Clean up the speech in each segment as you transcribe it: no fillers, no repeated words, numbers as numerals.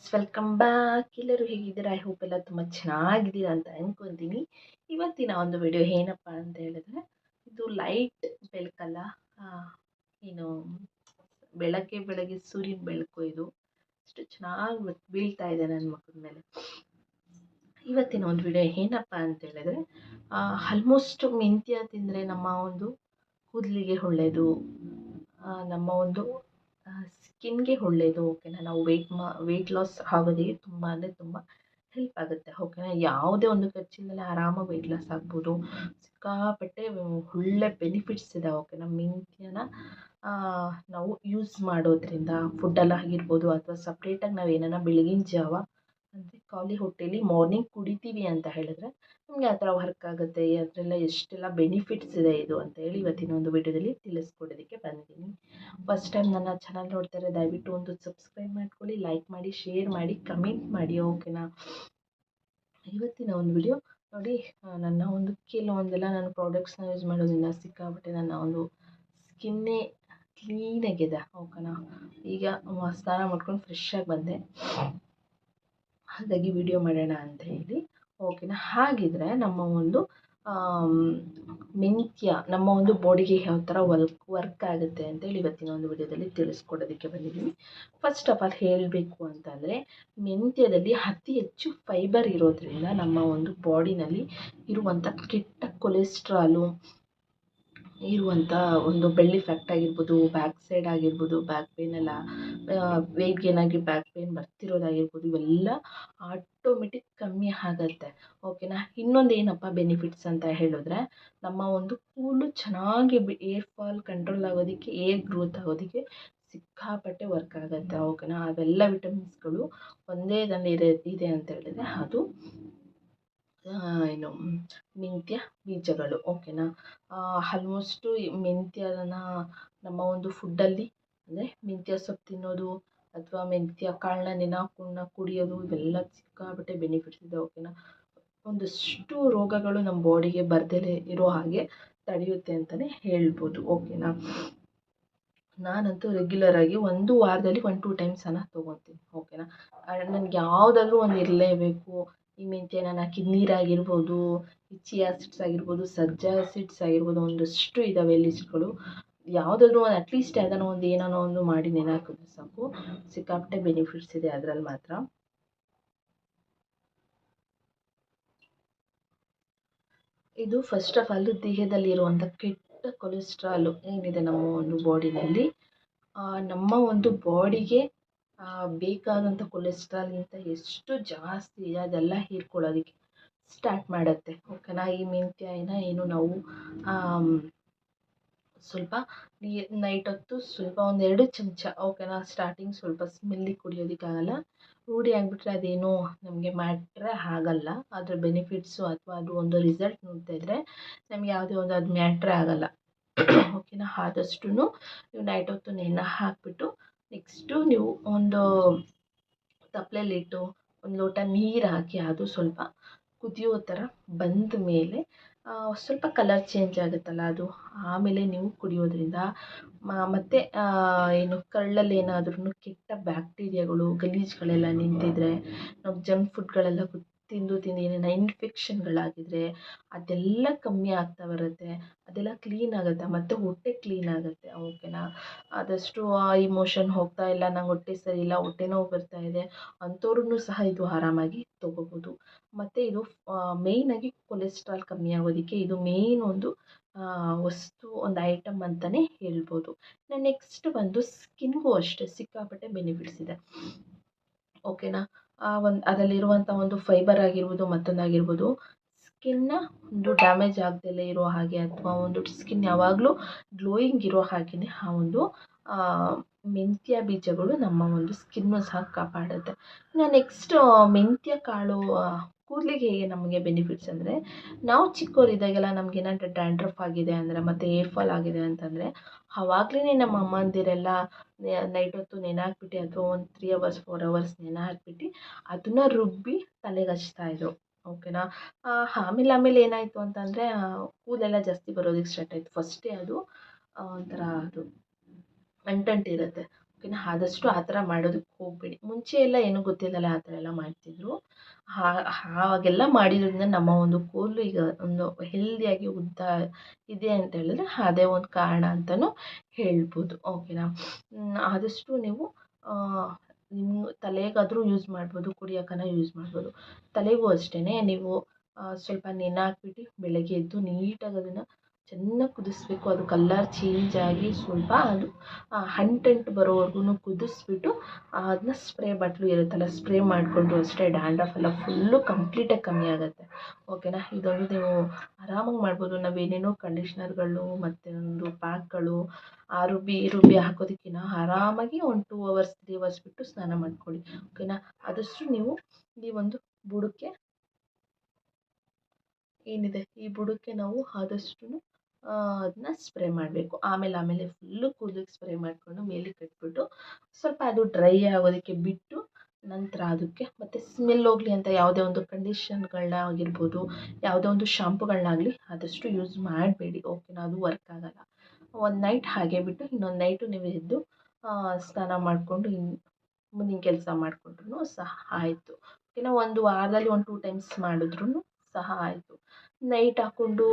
Friends, welcome back. ಎಲ್ಲರೂ ಹೇಗಿದ್ದೀರಾ? I hope ಎಲ್ಲ ತುಂಬ ಚೆನ್ನಾಗಿದ್ದೀರಾ ಅಂತ ಅನ್ಕೊತೀನಿ. ಇವತ್ತಿನ ಒಂದು ವಿಡಿಯೋ ಏನಪ್ಪ ಅಂತ ಹೇಳಿದ್ರೆ, ಇದು ಲೈಟ್ ಬೆಳಕಲ್ಲ, ಆ, ಏನು ಬೆಳಗ್ಗೆ ಬೆಳಗ್ಗೆ ಸೂರ್ಯನ ಬೆಳಕು. ಇದು ಅಷ್ಟು ಚೆನ್ನಾಗಿ ಬೀಳ್ತಾ ಇದೆ ನನ್ನ ಮುಖದ ಮೇಲೆ. ಇವತ್ತಿನ ಒಂದು ವಿಡಿಯೋ ಏನಪ್ಪ ಅಂತ ಹೇಳಿದ್ರೆ, ಆಲ್ಮೋಸ್ಟ್ ಮೆಂತ್ಯ ತಿಂದರೆ ನಮ್ಮ ಒಂದು ಕೂದಲಿಗೆ ಒಳ್ಳೆಯದು, ನಮ್ಮ ಒಂದು ಸ್ಕಿನ್ಗೆ ಒಳ್ಳೆಯದು. ಓಕೆನಾ, ನಾವು ವೆಯ್ಟ್ ಲಾಸ್ ಆಗೋದಕ್ಕೆ ತುಂಬ ಅಂದರೆ ತುಂಬ ಹೆಲ್ಪ್ ಆಗುತ್ತೆ. ಓಕೆನಾ, ಯಾವುದೇ ಒಂದು ಖರ್ಚಿಲ್ಲದೆ ಆರಾಮಾಗಿ ವೆಯ್ಟ್ ಲಾಸ್ ಆಗ್ಬೋದು. ಸಿಕ್ಕಾಪಟ್ಟೆ ಒಳ್ಳೆ ಬೆನಿಫಿಟ್ಸ್ ಇದೆ. ಓಕೆನಾ, ಮೆಂತ್ಯನ ನಾವು ಯೂಸ್ ಮಾಡೋದ್ರಿಂದ ಫುಡ್ಡಲ್ಲಿ ಆಗಿರ್ಬೋದು, ಅಥವಾ ಸಪ್ರೇಟಾಗಿ ನಾವು ಏನಾರ ಬೆಳಗಿನ ಜಾವ ಅಂದರೆ ಖಾಲಿ ಹೊಟ್ಟೆಲಿ ಮಾರ್ನಿಂಗ್ ಕುಡಿತೀವಿ ಅಂತ ಹೇಳಿದ್ರೆ ನಮಗೆ ಆ ಥರ ವರ್ಕ್ ಆಗುತ್ತೆ. ಅದರೆಲ್ಲ ಎಷ್ಟೆಲ್ಲ ಬೆನಿಫಿಟ್ಸ್ ಇದೆ ಇದು ಅಂತ ಹೇಳಿ ಇವತ್ತಿನ ಒಂದು ವಿಡಿಯೋದಲ್ಲಿ ತಿಳಿಸ್ಕೊಡೋದಕ್ಕೆ ಬಂದಿದ್ದೀನಿ. ಫಸ್ಟ್ ಟೈಮ್ ನನ್ನ ಚಾನಲ್ ನೋಡ್ತಾರೆ, ದಯವಿಟ್ಟು ಒಂದು ಸಬ್ಸ್ಕ್ರೈಬ್ ಮಾಡ್ಕೊಳ್ಳಿ, ಲೈಕ್ ಮಾಡಿ, ಶೇರ್ ಮಾಡಿ, ಕಮೆಂಟ್ ಮಾಡಿ. ಓಕೆನಾ, ಇವತ್ತಿನ ಒಂದು ವಿಡಿಯೋ ನೋಡಿ, ನನ್ನ ಒಂದು ಕೆಲವೊಂದೆಲ್ಲ ನನ್ನ ಪ್ರಾಡಕ್ಟ್ಸ್ನ ಯೂಸ್ ಮಾಡೋದ್ರಿಂದ ಸಿಕ್ಕಾಬಿಟ್ಟೆ ನನ್ನ ಒಂದು ಸ್ಕಿನ್ನೇ ಕ್ಲೀನಾಗಿದೆ. ಓಕೆನಾ, ಈಗ ಸ್ನಾನ ಮಾಡ್ಕೊಂಡು ಫ್ರೆಶ್ಶಾಗಿ ಬಂದೆ, ಹಾಗಾಗಿ ವಿಡಿಯೋ ಮಾಡೋಣ ಅಂತ ಹೇಳಿ. ಓಕೆನಾ, ಹಾಗಿದ್ರೆ ನಮ್ಮ ಒಂದು ಮೆಂತ್ಯ ನಮ್ಮ ಒಂದು ಬಾಡಿಗೆ ಯಾವ ಥರ ವರ್ಕ್ ಆಗುತ್ತೆ ಅಂತೇಳಿ ಇವತ್ತಿನ ಒಂದು ವಿಡಿಯೋದಲ್ಲಿ ತಿಳಿಸ್ಕೊಡೋದಕ್ಕೆ ಬಂದಿದ್ದೀನಿ. ಫಸ್ಟ್ ಆಫ್ ಆಲ್ ಹೇಳಬೇಕು ಅಂತಂದರೆ, ಮೆಂತ್ಯದಲ್ಲಿ ಅತಿ ಹೆಚ್ಚು ಫೈಬರ್ ಇರೋದ್ರಿಂದ ನಮ್ಮ ಒಂದು ಬಾಡಿನಲ್ಲಿ ಇರುವಂಥ ಕೆಟ್ಟ ಕೊಲೆಸ್ಟ್ರಾಲು ಇರುವಂಥ ಒಂದು ಬೆಳ್ಳಿ ಫ್ಯಾಕ್ಟ್ ಆಗಿರ್ಬೋದು, ಬ್ಯಾಕ್ ಸೈಡ್ ಆಗಿರ್ಬೋದು, ಬ್ಯಾಕ್ ಪೇನೆಲ್ಲ ವೆಯ್ಟ್ ಗೇನ್ ಆಗಿ ಬ್ಯಾಕ್ ಪೇನ್ ಬರ್ತಿರೋದಾಗಿರ್ಬೋದು, ಇವೆಲ್ಲ ಆಟೋಮೆಟಿಕ್ ಕಮ್ಮಿ ಆಗುತ್ತೆ. ಓಕೆನಾ, ಇನ್ನೊಂದು ಏನಪ್ಪ ಬೆನಿಫಿಟ್ಸ್ ಅಂತ ಹೇಳಿದ್ರೆ, ನಮ್ಮ ಒಂದು ಕೂದಲು ಚೆನ್ನಾಗಿ ಏರ್ ಫಾಲ್ ಕಂಟ್ರೋಲ್ ಆಗೋದಕ್ಕೆ, ಏರ್ ಗ್ರೋತ್ ಆಗೋದಕ್ಕೆ ಸಿಕ್ಕಾಪಟ್ಟೆ ವರ್ಕ್ ಆಗುತ್ತೆ. ಓಕೆನಾ, ಅವೆಲ್ಲ ವಿಟಮಿನ್ಸ್ಗಳು ಒಂದೇ ಇದೆ ಅಂತ ಹೇಳಿದ್ರೆ ಅದು ಏನು ಮೆಂತ್ಯ ಬೀಜಗಳು. ಓಕೆನಾ, ಆಲ್ಮೋಸ್ಟು ಮೆಂತ್ಯನ ನಮ್ಮ ಒಂದು ಫುಡ್ಡಲ್ಲಿ ಅಂದರೆ ಮೆಂತ್ಯ ಸೊಪ್ಪು ತಿನ್ನೋದು ಅಥವಾ ಮೆಂತ್ಯ ಕಾಳನ್ನ ನೆನೆ ಹಾಕ್ಕೊಂಡು ಕುಡಿಯೋದು, ಇವೆಲ್ಲ ಸಿಕ್ಕಾಪಟ್ಟೆ ಬೆನಿಫಿಟ್ಸ್ ಇದೆ. ಓಕೆನಾ, ಒಂದಷ್ಟು ರೋಗಗಳು ನಮ್ಮ ಬಾಡಿಗೆ ಬರ್ದೇ ಇರೋ ಹಾಗೆ ತಡೆಯುತ್ತೆ ಅಂತಲೇ ಹೇಳ್ಬೋದು. ಓಕೆನಾ, ನಾನಂತೂ ರೆಗ್ಯುಲರಾಗಿ ಒಂದು ವಾರದಲ್ಲಿ 1-2 ಟೈಮ್ಸ್ ತೊಗೊತೀನಿ. ಓಕೆನಾ, ನನಗೆ ಯಾವುದಾದ್ರೂ ಒಂದು ಇರಲೇಬೇಕು. ಈ ಮೆಂತ್ಯನ ಹಾಕಿದ ನೀರಾಗಿರ್ಬೋದು, ಈ ಚಿಯಾ ಸೀಡ್ಸ್ ಆಗಿರ್ಬೋದು, ಸಜ್ಜಾ ಸೀಡ್ಸ್ ಆಗಿರ್ಬೋದು, ಒಂದಷ್ಟು ಇದ್ದಾವೆ ಲಿಸ್ಟ್ಗಳು. ಯಾವುದಾದ್ರೂ ಒಂದು ಅಟ್ಲೀಸ್ಟ್ ಯಾವ್ದಾನ ಒಂದು ಏನಾನೋ ಒಂದು ಮಾಡಿ ನೆನೆ ಹಾಕಿದ್ರೆ ಸಾಕು, ಸಿಕ್ಕಾಪಟ್ಟೆ ಬೆನಿಫಿಟ್ಸ್ ಇದೆ ಅದರಲ್ಲಿ ಮಾತ್ರ. ಇದು ಫಸ್ಟ್ ಆಫ್ ಆಲ್ ದೇಹದಲ್ಲಿರುವಂಥ ಕೆಟ್ಟ ಕೊಲೆಸ್ಟ್ರಾಲು ಏನಿದೆ ನಮ್ಮ ಒಂದು ಬಾಡಿನಲ್ಲಿ, ನಮ್ಮ ಒಂದು ಬಾಡಿಗೆ ಬೇಕಾದಂಥ ಕೊಲೆಸ್ಟ್ರಾಲ್ಗಿಂತ ಎಷ್ಟು ಜಾಸ್ತಿ ಇದೆ ಅದೆಲ್ಲ ಹೀರ್ಕೊಳ್ಳೋದಕ್ಕೆ ಸ್ಟಾರ್ಟ್ ಮಾಡುತ್ತೆ. ಓಕೆನಾ, ಈ ಮೆಂತ್ಯನ ಏನು ನಾವು ಸ್ವಲ್ಪ ನೈಟ್ ಹೊತ್ತು ಸ್ವಲ್ಪ 1-2 ಚಮಚ. ಓಕೆನಾ, ಸ್ಟಾರ್ಟಿಂಗ್ ಸ್ವಲ್ಪ ಸ್ಮೆಲ್ಲಿಗೆ ಕುಡಿಯೋದಕ್ಕಾಗಲ್ಲ, ರೂಢಿ ಆಗಿಬಿಟ್ರೆ ಅದೇನೋ ನಮಗೆ ಮ್ಯಾಟ್ರೇ ಆಗಲ್ಲ. ಅದರ ಬೆನಿಫಿಟ್ಸು ಅಥವಾ ಅದು ಒಂದು ರಿಸಲ್ಟ್ ನೋಡ್ತಾ ಇದ್ದರೆ ನಮಗೆ ಯಾವುದೇ ಒಂದು ಅದು ಮ್ಯಾಟ್ರೇ ಆಗಲ್ಲ. ಓಕೆನಾ, ಆದಷ್ಟು ನೀವು ನೈಟ್ ಹೊತ್ತು ನೆನೆ ಹಾಕಿಬಿಟ್ಟು ನೆಕ್ಸ್ಟು ನೀವು ಒಂದು ತಪ್ಪಲೆಲಿಟ್ಟು ಒಂದು ಲೋಟ ನೀರು ಹಾಕಿ, ಅದು ಸ್ವಲ್ಪ ಕುದಿಯೋ ಥರ ಬಂದ ಮೇಲೆ ಸ್ವಲ್ಪ ಕಲರ್ ಚೇಂಜ್ ಆಗುತ್ತಲ್ಲ ಅದು, ಆಮೇಲೆ ನೀವು ಕುಡಿಯೋದ್ರಿಂದ ಮತ್ತು ಏನು ಕರಳಲ್ಲಿ ಏನಾದ್ರೂ ಕೆಟ್ಟ ಬ್ಯಾಕ್ಟೀರಿಯಾಗಳು ಗಲೀಜುಗಳೆಲ್ಲ ನಿಂತಿದ್ರೆ, ನಾವು ಜಂಕ್ ಫುಡ್ಗಳೆಲ್ಲ ತಿಂದು ಏನೇನೋ ಇನ್ಫೆಕ್ಷನ್ಗಳಾಗಿದ್ದರೆ ಅದೆಲ್ಲ ಕಮ್ಮಿ ಆಗ್ತಾ ಬರುತ್ತೆ, ಅದೆಲ್ಲ ಕ್ಲೀನ್ ಆಗುತ್ತೆ, ಮತ್ತು ಹೊಟ್ಟೆ ಕ್ಲೀನ್ ಆಗುತ್ತೆ. ಓಕೆನಾ, ಆದಷ್ಟು ಈ ಮೋಷನ್ ಹೋಗ್ತಾ ಇಲ್ಲ, ನಂಗೆ ಹೊಟ್ಟೆ ಸರಿ ಇಲ್ಲ, ಹೊಟ್ಟೆ ನೋವು ಬರ್ತಾ ಇದೆ ಅಂಥವ್ರೂ ಸಹ ಇದು ಆರಾಮಾಗಿ ತೊಗೋಬೋದು. ಮತ್ತು ಇದು ಮೇಯ್ನಾಗಿ ಕೊಲೆಸ್ಟ್ರಾಲ್ ಕಮ್ಮಿ ಆಗೋದಕ್ಕೆ ಇದು ಮೇಯ್ನ್ ಒಂದು ವಸ್ತು, ಒಂದು ಐಟಮ್ ಅಂತಲೇ ಹೇಳ್ಬೋದು. ನೆಕ್ಸ್ಟ್ ಬಂದು ಸ್ಕಿನ್ಗೂ ಅಷ್ಟೇ ಸಿಕ್ಕಾಪಟ್ಟೆ ಬೆನಿಫಿಟ್ಸ್ ಇದೆ. ಓಕೆನಾ, ಅದರಲ್ಲಿರುವಂಥ ಒಂದು ಫೈಬರ್ ಆಗಿರ್ಬೋದು, ಮತ್ತೊಂದಾಗಿರ್ಬೋದು, ಸ್ಕಿನ್ನ ಒಂದು ಡ್ಯಾಮೇಜ್ ಆಗದಲ್ಲೇ ಇರೋ ಹಾಗೆ, ಅಥವಾ ಒಂದು ಸ್ಕಿನ್ ಯಾವಾಗಲೂ ಗ್ಲೋಯಿಂಗ್ ಇರೋ ಹಾಗೆಯೇ ಆ ಒಂದು ಮೆಂತ್ಯ ಬೀಜಗಳು ನಮ್ಮ ಒಂದು ಸ್ಕಿನ್ನು ಸಹ ಕಾಪಾಡುತ್ತೆ. ಇನ್ನು ನೆಕ್ಸ್ಟ್ ಮೆಂತ್ಯ ಕಾಳು ಕೂದಲಿಗೆ ಹೇಗೆ ನಮಗೆ ಬೆನಿಫಿಟ್ಸ್ ಅಂದರೆ, ನಾವು ಚಿಕ್ಕವರಿದ್ದಾಗೆಲ್ಲ ನಮಗೇನಾದ್ರೂ ಡ್ಯಾಂಡ್ರಫ್ ಆಗಿದೆ ಅಂದರೆ, ಮತ್ತು ಏರ್ ಫಾಲ್ ಆಗಿದೆ ಅಂತಂದರೆ, ಆವಾಗಲೇ ನಮ್ಮ ಅಮ್ಮಂದಿರೆಲ್ಲ ನೈಟ್ ಹೊತ್ತು ನೆನೆ ಹಾಕ್ಬಿಟ್ಟು ಅಥವಾ ಒಂದು 3 hours 4 hours ನೆನೆ ಹಾಕ್ಬಿಟ್ಟು ಅದನ್ನು ರುಬ್ಬಿ ತಲೆಗೆ ಹಚ್ತಾಯಿದ್ರು. ಓಕೆನಾ, ಆಮೇಲೆ ಏನಾಯಿತು ಅಂತಂದರೆ ಕೂದಲೆಲ್ಲ ಜಾಸ್ತಿ ಬರೋದಕ್ಕೆ ಸ್ಟಾರ್ಟ್ ಆಯಿತು. ಫಸ್ಟೇ ಅದು ಒಂಥರ ಅದು ಅಂಟಂಟಿರುತ್ತೆ. ಓಕೆನಾ. ಆದಷ್ಟು ಆ ಥರ ಮಾಡೋದಕ್ಕೆ ಹೋಗಬೇಡಿ. ಮುಂಚೆ ಎಲ್ಲ ಏನೂ ಗೊತ್ತಿಲ್ಲದಲೆ ಆ ಥರ ಎಲ್ಲ ಮಾಡ್ತಿದ್ರು. ಹಾಗೆಲ್ಲ ಮಾಡಿದ್ರಿಂದ ನಮ್ಮ ಒಂದು ಕೂದಲು ಈಗ ಒಂದು ಹೆಲ್ದಿಯಾಗಿ ಉದ್ದ ಇದೆ ಅಂತ ಹೇಳಿದ್ರೆ ಅದೇ ಒಂದು ಕಾರಣ ಅಂತಲೂ ಹೇಳ್ಬೋದು. ಓಕೆನಾ. ಆದಷ್ಟು ನೀವು ನಿಮ್ಮ ತಲೆಗಾದರೂ ಯೂಸ್ ಮಾಡ್ಬೋದು, ಕುಡಿಯೋಕ್ಕನ ಯೂಸ್ ಮಾಡ್ಬೋದು. ತಲೆಗೂ ಅಷ್ಟೇ ನೀವು ಸ್ವಲ್ಪ ನೆನೆ ಹಾಕ್ಬಿಟ್ಟು ಬೆಳಗ್ಗೆ ಎದ್ದು ನೀಟಾಗಿ ಅದನ್ನು ಚೆನ್ನಾಗಿ ಕುದಿಸ್ಬೇಕು. ಅದು ಕಲ್ಲರ್ ಚೇಂಜ್ ಆಗಿ ಸ್ವಲ್ಪ ಅದು ಅಂಟಂಟು ಬರೋವರ್ಗು ಕುದಿಸ್ಬಿಟ್ಟು ಅದನ್ನ ಸ್ಪ್ರೇ ಬಾಟ್ಲು ಇರುತ್ತಲ್ಲ ಸ್ಪ್ರೇ ಮಾಡಿಕೊಂಡ್ರು ಅಷ್ಟೇ ಡ್ಯಾಂಡ್ರಫ್ ಎಲ್ಲ ಫುಲ್ಲು ಕಂಪ್ಲೀಟಾಗಿ ಕಮ್ಮಿ ಆಗುತ್ತೆ. ಓಕೆನಾ. ಇದೊಂದು ನೀವು ಆರಾಮಾಗಿ ಮಾಡ್ಬೋದು. ನಾವೇನೇನೋ ಕಂಡೀಷ್ನರ್ಗಳು ಮತ್ತು ಒಂದು ಪ್ಯಾಕ್ಗಳು ರುಬ್ಬಿ ಹಾಕೋದಕ್ಕಿಂತ ಆರಾಮಾಗಿ ಒಂದು 2 ಅವರ್ಸ್ 3 ಅವರ್ಸ್ ಬಿಟ್ಟು ಸ್ನಾನ ಮಾಡ್ಕೊಳ್ಳಿ. ಓಕೆನಾ. ಆದಷ್ಟು ನೀವು ಈ ಒಂದು ಬುಡಕ್ಕೆ ಏನಿದೆ ಈ ಬುಡಕ್ಕೆ ನಾವು ಆದಷ್ಟು ಅದನ್ನ ಸ್ಪ್ರೇ ಮಾಡಬೇಕು. ಆಮೇಲೆ ಫುಲ್ಲು ಕೂದಲಿಗೆ ಸ್ಪ್ರೇ ಮಾಡಿಕೊಂಡು ಮೇಲೆ ಕಟ್ಬಿಟ್ಟು ಸ್ವಲ್ಪ ಅದು ಡ್ರೈ ಆಗೋದಕ್ಕೆ ಬಿಟ್ಟು ನಂತರ ಅದಕ್ಕೆ ಮತ್ತು ಸ್ಮೆಲ್ ಹೋಗಲಿ ಅಂತ ಯಾವುದೇ ಒಂದು ಕಂಡೀಷನ್ಗಳನ್ನ ಆಗಿರ್ಬೋದು, ಯಾವುದೇ ಒಂದು ಶಾಂಪುಗಳನ್ನಾಗಲಿ ಆದಷ್ಟು ಯೂಸ್ ಮಾಡಬೇಡಿ. ಓಕೆನಾ. ಅದು ವರ್ಕ್ ಆಗೋಲ್ಲ. ಒಂದು ನೈಟ್ ಹಾಗೆ ಬಿಟ್ಟು ಇನ್ನೊಂದು ನೈಟು ನೀವು ಎದ್ದು ಸ್ನಾನ ಮಾಡಿಕೊಂಡು ಮುಂದಿನ ಕೆಲಸ ಮಾಡಿಕೊಂಡ್ರೂ ಸಹ ಆಯಿತು. ಓಕೆನಾ. ಒಂದು ವಾರದಲ್ಲಿ ಒಂದು 2 ಟೈಮ್ಸ್ ಮಾಡಿದ್ರೂ ಸಹ ಆಯಿತು. ನೈಟ್ ಹಾಕ್ಕೊಂಡು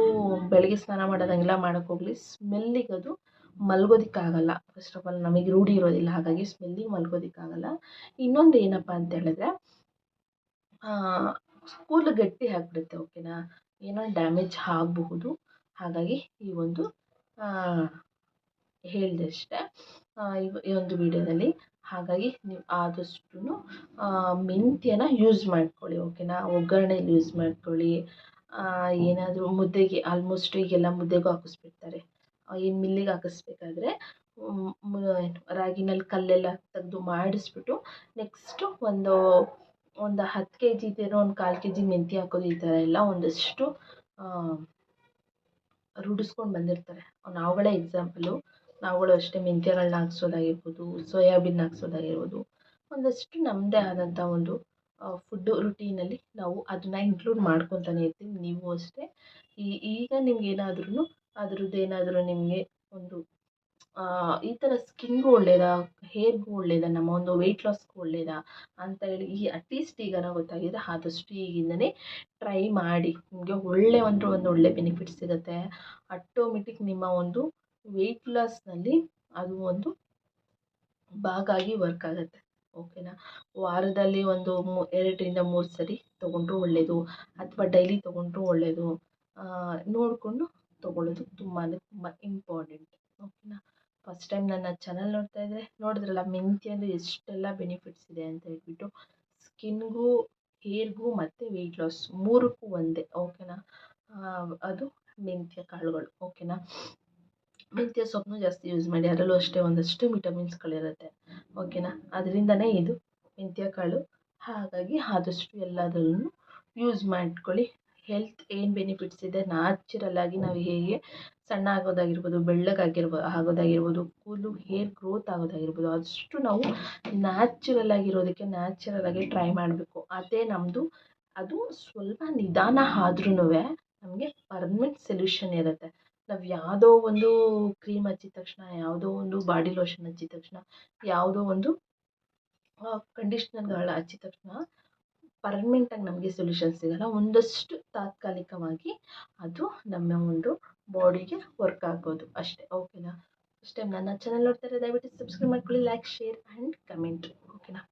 ಬೆಳಗ್ಗೆ ಸ್ನಾನ ಮಾಡೋದಂಗೆಲ್ಲ ಮಾಡೋಕ್ಕೆ ಹೋಗಲಿ. ಸ್ಮೆಲ್ಲಿಗೆ ಅದು ಮಲ್ಗೋದಕ್ಕಾಗಲ್ಲ. ಫಸ್ಟ್ ಆಫ್ ಆಲ್ ನಮಗೆ ರೂಢಿ ಇರೋದಿಲ್ಲ, ಹಾಗಾಗಿ ಸ್ಮೆಲ್ಲಿಗೆ ಮಲ್ಗೋದಕ್ಕಾಗಲ್ಲ. ಇನ್ನೊಂದು ಏನಪ್ಪ ಅಂತ ಹೇಳಿದ್ರೆ ಕೂದಲು ಗಟ್ಟಿ ಆಗಿಬಿಡುತ್ತೆ. ಓಕೆನಾ. ಏನೋ ಡ್ಯಾಮೇಜ್ ಆಗಬಹುದು. ಹಾಗಾಗಿ ಈ ಒಂದು ಹೇಳಿದೆ ಅಷ್ಟೇ ಈ ಒಂದು ವಿಡಿಯೋದಲ್ಲಿ. ಹಾಗಾಗಿ ನೀವು ಆದಷ್ಟು ಮೆಂತ್ಯನ ಯೂಸ್ ಮಾಡ್ಕೊಳ್ಳಿ. ಓಕೆನಾ. ಒಗ್ಗರಣೆಲಿ ಯೂಸ್ ಮಾಡ್ಕೊಳ್ಳಿ. ಏನಾದರೂ ಮುದ್ದೆಗೆ ಆಲ್ಮೋಸ್ಟ್ ಈಗೆಲ್ಲ ಮುದ್ದೆಗೂ ಹಾಕಿಸ್ಬಿಡ್ತಾರೆ. ಈ ಮಿಲ್ಲಿಗೆ ಹಾಕಿಸ್ಬೇಕಾದ್ರೆ ರಾಗಿನಲ್ಲಿ ಕಲ್ಲೆಲ್ಲ ತೆಗೆದು ಮಾಡಿಸ್ಬಿಟ್ಟು ನೆಕ್ಸ್ಟು ಒಂದು 10 kg ಇದ್ದಿರೋ ಒಂದು 1/4 kg ಮೆಂತ್ಯ ಹಾಕೋದು. ಈ ಥರ ಎಲ್ಲ ಒಂದಷ್ಟು ರೂಢಿಸ್ಕೊಂಡು ಬಂದಿರ್ತಾರೆ. ನಾವುಗಳೇ ಎಕ್ಸಾಂಪಲು. ನಾವುಗಳು ಅಷ್ಟೇ ಮೆಂತ್ಯಗಳನ್ನ ಹಾಕ್ಸೋದಾಗಿರ್ಬೋದು, ಸೋಯಾಬೀನ್ ಹಾಕ್ಸೋದಾಗಿರ್ಬೋದು, ಒಂದಷ್ಟು ನಮ್ಮದೇ ಆದಂಥ ಒಂದು ಫುಡ್ಡು ರುಟೀನಲ್ಲಿ ನಾವು ಅದನ್ನು ಇನ್ಕ್ಲೂಡ್ ಮಾಡ್ಕೊತಾನೆ ಇರ್ತೀವಿ. ನೀವು ಅಷ್ಟೇ. ಈಗ ನಿಮ್ಗೇನಾದ್ರೂ ಅದ್ರದ್ದೇನಾದರೂ ನಿಮಗೆ ಒಂದು ಈ ಥರ ಸ್ಕಿನ್ಗೂ ಒಳ್ಳೆಯದಾ, ಹೇರ್ಗೂ ಒಳ್ಳೆಯದಾ, ನಮ್ಮ ಒಂದು ವೆಯ್ಟ್ ಲಾಸ್ಗೂ ಒಳ್ಳೆಯದಾ ಅಂತ ಹೇಳಿ ಅಟ್ಲೀಸ್ಟ್ ಈಗಾರ ಗೊತ್ತಾಗಿದೆ. ಆದಷ್ಟು ಈಗಿಂದನೇ ಟ್ರೈ ಮಾಡಿ. ನಿಮಗೆ ಒಂದು ಒಳ್ಳೆ ಬೆನಿಫಿಟ್ ಸಿಗುತ್ತೆ. ಆಟೋಮೆಟಿಕ್ ನಿಮ್ಮ ಒಂದು ವೆಯ್ಟ್ ಲಾಸ್ನಲ್ಲಿ ಅದು ಒಂದು ಭಾಗ ಆಗಿ ವರ್ಕ್ ಆಗುತ್ತೆ. ಓಕೆನಾ. ವಾರದಲ್ಲಿ ಒಂದು 2ರಿಂದ 3 ಸರಿ ತೊಗೊಂಡ್ರೂ ಒಳ್ಳೆಯದು, ಅಥವಾ ಡೈಲಿ ತೊಗೊಂಡ್ರೂ ಒಳ್ಳೆಯದು. ನೋಡಿಕೊಂಡು ತೊಗೊಳ್ಳೋದು ತುಂಬಾ ಇಂಪಾರ್ಟೆಂಟ್. ಓಕೆನಾ. ಫಸ್ಟ್ ಟೈಮ್ ನನ್ನ ಚಾನಲ್ ನೋಡ್ತಾ ಇದ್ದರೆ ನೋಡಿದ್ರಲ್ಲ ಮೆಂತ್ಯಂದು ಎಷ್ಟೆಲ್ಲ ಬೆನಿಫಿಟ್ಸ್ ಇದೆ ಅಂತ ಹೇಳ್ಬಿಟ್ಟು. ಸ್ಕಿನ್ಗೂ, ಹೇರ್ಗೂ ಮತ್ತು ವೆಯ್ಟ್ ಲಾಸ್ 3ಕ್ಕೂ ಒಂದೇ. ಓಕೆನಾ. ಅದು ಮೆಂತ್ಯ ಕಾಳುಗಳು. ಓಕೆನಾ. ಮೆಂತ್ಯ ಸೊಪ್ಪನ್ನು ಜಾಸ್ತಿ ಯೂಸ್ ಮಾಡಿ. ಅದರಲ್ಲೂ ಅಷ್ಟೇ ಒಂದಷ್ಟು ವಿಟಮಿನ್ಸ್ಗಳಿರುತ್ತೆ. ಓಕೆನಾ. ಅದರಿಂದನೇ ಇದು ಮೆಂತ್ಯ ಕಾಳು. ಹಾಗಾಗಿ ಆದಷ್ಟು ಎಲ್ಲದರಲ್ಲೂ ಯೂಸ್ ಮಾಡ್ಕೊಳ್ಳಿ. ಹೆಲ್ತ್ ಏನು ಬೆನಿಫಿಟ್ಸ್ ಇದೆ, ನ್ಯಾಚುರಲ್ಲಾಗಿ ನಾವು ಹೇಗೆ ಸಣ್ಣ ಆಗೋದಾಗಿರ್ಬೋದು, ಆಗೋದಾಗಿರ್ಬೋದು, ಕೂದಲು ಹೇರ್ ಗ್ರೋತ್ ಆಗೋದಾಗಿರ್ಬೋದು, ಅಷ್ಟು ನಾವು ನ್ಯಾಚುರಲ್ಲಾಗಿರೋದಕ್ಕೆ ನ್ಯಾಚುರಲ್ಲಾಗಿ ಟ್ರೈ ಮಾಡಬೇಕು. ಅದೇ ನಮ್ಮದು. ಅದು ಸ್ವಲ್ಪ ನಿಧಾನ ಆದ್ರೂ ನಮಗೆ ಪರ್ಮನೆಂಟ್ ಸೊಲ್ಯೂಷನ್ ಇರುತ್ತೆ. ನಾವು ಯಾವುದೋ ಒಂದು ಕ್ರೀಮ್ ಹಚ್ಚಿದ ತಕ್ಷಣ, ಯಾವುದೋ ಒಂದು ಬಾಡಿ ಲೋಷನ್ ಹಚ್ಚಿದ ತಕ್ಷಣ, ಯಾವುದೋ ಒಂದು ಕಂಡೀಷ್ನರ್ಗಳು ಹಚ್ಚಿದ ತಕ್ಷಣ ಪರ್ಮನೆಂಟಾಗಿ ನಮಗೆ ಸೊಲ್ಯೂಷನ್ ಸಿಗೋಲ್ಲ. ಒಂದಷ್ಟು ತಾತ್ಕಾಲಿಕವಾಗಿ ಅದು ನಮ್ಮ ಒಂದು ಬಾಡಿಗೆ ವರ್ಕ್ ಆಗೋದು ಅಷ್ಟೇ. ಓಕೆನಾ. ಫಸ್ಟ್ ಟೈಮ್ ನನ್ನ ಚಾನಲ್ ನೋಡ್ತಾರೆ ದಯವಿಟ್ಟು ಸಬ್ಸ್ಕ್ರೈಬ್ ಮಾಡ್ಕೊಳ್ಳಿ, ಲೈಕ್, ಶೇರ್ ಆ್ಯಂಡ್ ಕಮೆಂಟ್. ಓಕೆನಾ.